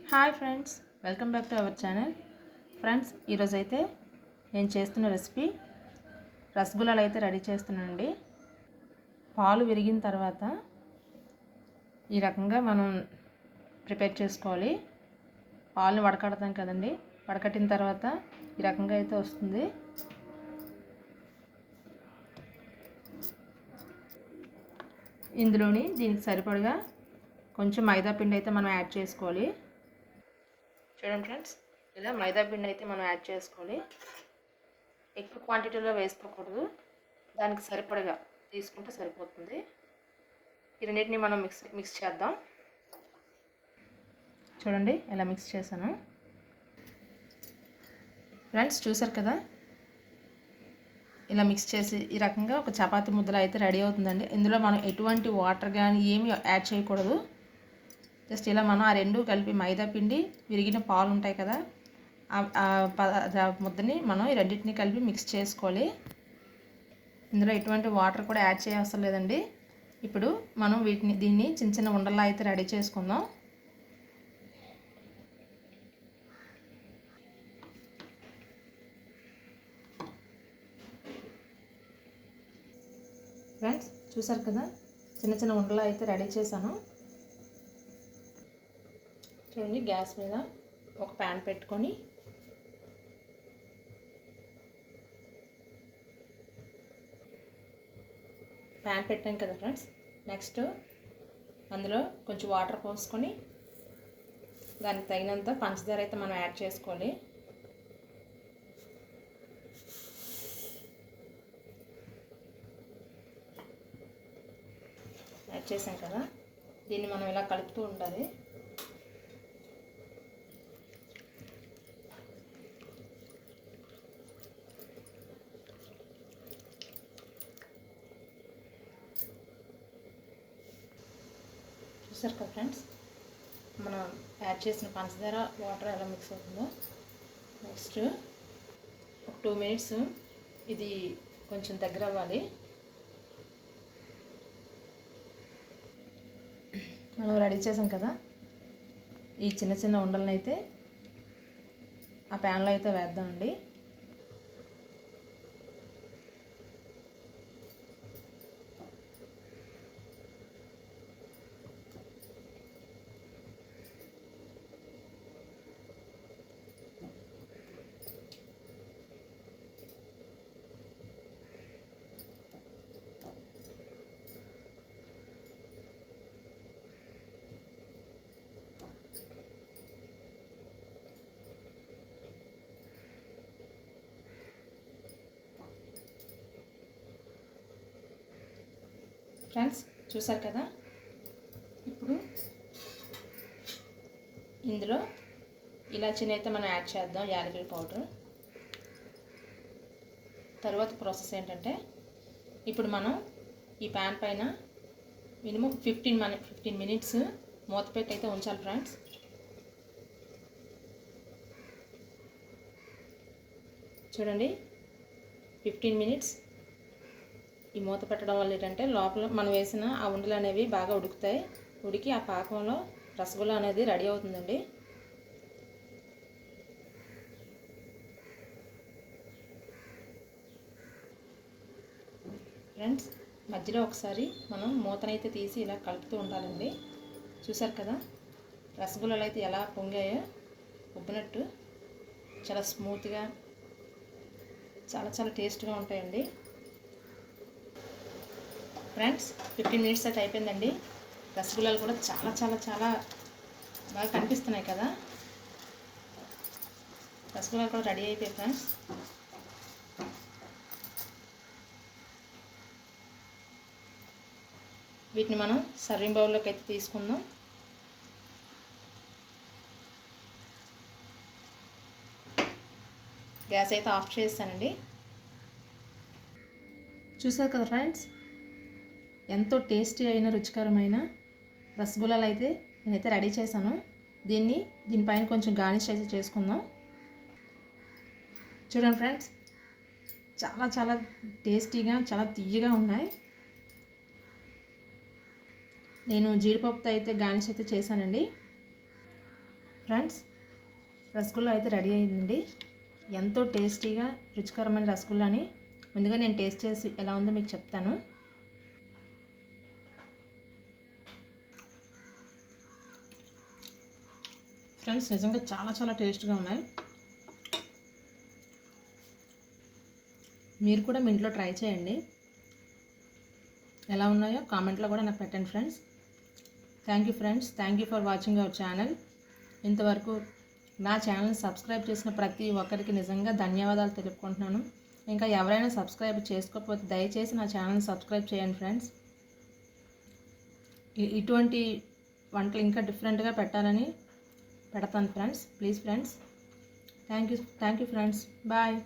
Hi friends, welcome back to our channel. Friends, ఈరోజైతే నేను చేస్తున్న రెసిపీ రసగుల్లాలు అయితే రెడీ చేస్తున్నానండి. పాలు విరిగిన తర్వాత ఈ రకంగా మనం ప్రిపేర్ చేసుకోవాలి. పాలను వడకడతాం కదండి, వడకట్టిన తర్వాత ఈ రకంగా అయితే వస్తుంది. ఇందులోని దీనికి సరిపడగా కొంచెం మైదా పిండి అయితే మనం యాడ్ చేసుకోవాలి. చూడండి ఫ్రెండ్స్, ఇలా మైదా పిండి అయితే మనం యాడ్ చేసుకోవాలి. ఎక్కువ క్వాంటిటీలో వేసుకోకూడదు, దానికి సరిపడగా తీసుకుంటే సరిపోతుంది. ఈ రెండింటిని మనం మిక్స్ చేద్దాం. చూడండి ఇలా మిక్స్ చేశాను. ఫ్రెండ్స్ చూసారు కదా, ఇలా మిక్స్ చేసి ఈ రకంగా ఒక చపాతీ ముద్దలు అయితే రెడీ అవుతుందండి. ఇందులో మనం ఎటువంటి వాటర్ కానీ ఏమీ యాడ్ చేయకూడదు. జస్ట్ ఇలా మనం ఆ రెండు కలిపి మైదా పిండి, విరిగిన పాలు ఉంటాయి కదా, ఆ ముద్దని మనం ఈ రెండింటిని కలిపి మిక్స్ చేసుకోవాలి. ఇందులో ఎటువంటి వాటర్ కూడా యాడ్ చేయవసరం లేదండి. ఇప్పుడు మనం దీన్ని చిన్న చిన్న ఉండల్లా అయితే రెడీ చేసుకుందాం. ఫ్రెండ్స్ చూసారు కదా, చిన్న చిన్న ఉండలు అయితే రెడీ చేశాను. చూడండి, గ్యాస్ మీద ఒక ప్యాన్ పెట్టుకొని ప్యాన్ పెట్టాం కదా ఫ్రెండ్స్, నెక్స్ట్ అందులో కొంచెం వాటర్ పోసుకొని దానికి తగినంత పంచదార అయితే మనం యాడ్ చేసుకోవాలి. యాడ్ చేసాం కదా, దీన్ని మనం ఇలా కలుపుతూ ఉండాలి. చూసారు కదా ఫ్రెండ్స్, మనం యాడ్ చేసిన పంచదార వాటర్ ఎలా మిక్స్ అవుతుందో. నెక్స్ట్ ఒక 2 minutes ఇది కొంచెం దగ్గర అవ్వాలి. మనం రెడీ చేసాం కదా, ఈ చిన్న చిన్న ఉండలను అయితే ఆ ప్యాన్లో అయితే వేద్దామండి. ఫ్రెండ్స్ చూసారు కదా, ఇప్పుడు ఇందులో ఇలాచీని అయితే మనం యాడ్ చేద్దాం, యాలకుల పౌడర్. తర్వాత ప్రాసెస్ ఏంటంటే, ఇప్పుడు మనం ఈ ప్యాన్ పైన మినిమం 15 minutes మూత పెట్టి అయితే ఉంచాలి ఫ్రెండ్స్. చూడండి, 15 minutes ఈ మూత పెట్టడం వల్ల ఏంటంటే లోపల మనం వేసిన ఆ ఉండలు అనేవి బాగా ఉడుకుతాయి. ఉడికి ఆ పాకంలో రసగుల్లా అనేది రెడీ అవుతుందండి. ఫ్రెండ్స్ మధ్యలో ఒకసారి మనం మూతనైతే తీసి ఇలా కలుపుతూ ఉండాలండి. చూసారు కదా, రసగుల్లాలు అయితే ఎలా పొంగాయో, ఉబ్బినట్టు చాలా స్మూత్గా, చాలా చాలా టేస్ట్గా ఉంటాయండి. ఫ్రెండ్స్ 15 minutes అయితే అయిపోయిందండి. రసగుల్లాలు కూడా చాలా చాలా చాలా బాగా కనిపిస్తున్నాయి కదా. రసగుల్లాలు కూడా రెడీ అయిపోయాయి ఫ్రెండ్స్. వీటిని మనం సర్వింగ్ బౌల్లోకి అయితే తీసుకుందాం. గ్యాస్ అయితే ఆఫ్ చేస్తానండి. చూసారు కదా ఫ్రెండ్స్, ఎంతో టేస్టీ అయిన రుచికరమైన రసగుల్లాలు అయితే నేనైతే రెడీ చేశాను. దీనిపైన కొంచెం గార్నిష్ అయితే చేసుకుందాం. చూడండి ఫ్రెండ్స్, చాలా చాలా టేస్టీగా, చాలా తియ్యగా ఉన్నాయి. నేను జీడిపప్పుతో అయితే గార్నిష్ అయితే చేశానండి. ఫ్రెండ్స్, రసగుల్లా అయితే రెడీ అయిందండి. ఎంతో టేస్టీగా రుచికరమైన రసగుల్లాని ముందుగా నేను టేస్ట్ చేసి ఎలా ఉందో మీకు చెప్తాను. ఫ్రెండ్స్, నిజంగా చాలా చాలా టేస్ట్గా ఉన్నాయి. మీరు కూడా మీ ఇంట్లో ట్రై చేయండి. ఎలా ఉన్నాయో కామెంట్లో కూడా నాకు పెట్టండి friends. Thank you friends, thank you for watching our channel. ఇంతవరకు నా ఛానల్ని సబ్స్క్రైబ్ చేసిన ప్రతి ఒక్కరికి నిజంగా ధన్యవాదాలు తెలుపుకుంటున్నాను. ఇంకా ఎవరైనా సబ్స్క్రైబ్ చేసుకోకపోతే దయచేసి నా ఛానల్ని సబ్స్క్రైబ్ చేయండి ఫ్రెండ్స్. ఇటువంటి వంటలు ఇంకా డిఫరెంట్గా పెట్టాలని పెడతాను friends. Please friends, thank you friends, bye.